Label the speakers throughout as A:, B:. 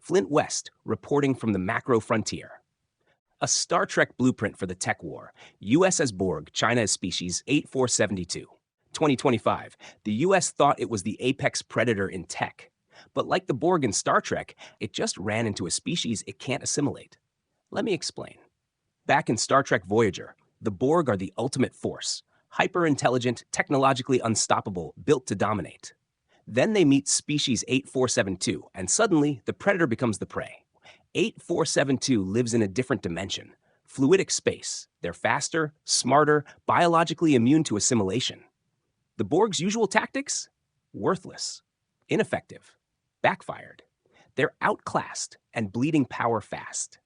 A: Flint West, reporting from the macro frontier. A Star Trek blueprint for the tech war. U.S. as Borg, China as species 8472. 2025. The U.S. thought it was the apex predator in tech. But like the Borg in Star Trek, it just ran into a species it can't assimilate. Let me explain. Back in Star Trek Voyager, the Borg are the ultimate force, hyper-intelligent, technologically unstoppable, built to dominate. Then they meet species 8472, and suddenly the predator becomes the prey. 8472 lives in a different dimension, fluidic space. They're faster, smarter, biologically immune to assimilation. The Borg's usual tactics? Worthless, ineffective, backfired. They're outclassed and bleeding power fast.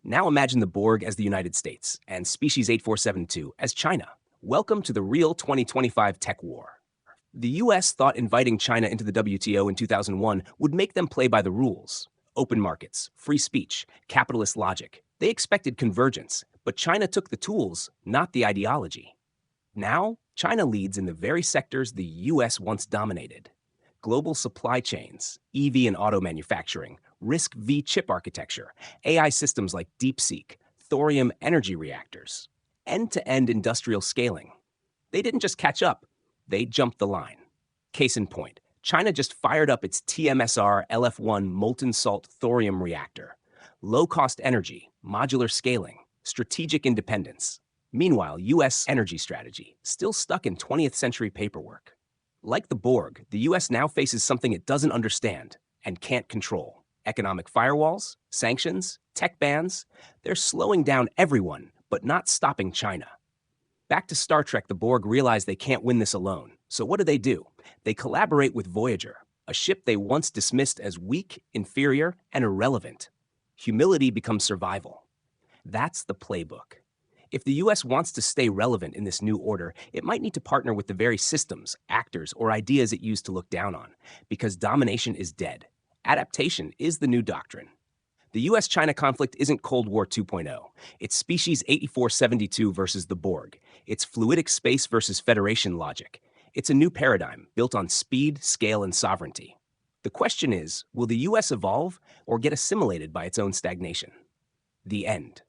A: Now imagine the Borg as the United States and species 8472 as China. Welcome to the real 2025 tech war. The US thought inviting China into the WTO in 2001 would make them play by the rules. Open markets, free speech, capitalist logic. They expected convergence, but China took the tools, not the ideology. Now, China leads in the very sectors the US once dominated. Global supply chains, EV and auto manufacturing, RISC-V chip architecture, AI systems like DeepSeek, thorium energy reactors, end-to-end industrial scaling. They didn't just catch up, they jumped the line. Case in point, China just fired up its TMSR LF1 molten salt thorium reactor. Low-cost energy, modular scaling, strategic independence. Meanwhile, U.S. energy strategy, still stuck in 20th century paperwork. Like the Borg, the U.S. now faces something it doesn't understand and can't control. Economic firewalls, sanctions, tech bans, they're slowing down everyone, but not stopping China. Back to Star Trek, the Borg realize they can't win this alone. So what do? They collaborate with Voyager, a ship they once dismissed as weak, inferior, and irrelevant. Humility becomes survival. That's the playbook. If the US wants to stay relevant in this new order, it might need to partner with the very systems, actors, or ideas it used to look down on, because domination is dead. Adaptation is the new doctrine. The U.S. China conflict isn't Cold War 2.0. It's species 8472 versus the Borg. It's fluidic space versus Federation logic. It's a new paradigm built on speed, scale, and sovereignty. The question is, will the U.S. evolve or get assimilated by its own stagnation? The end.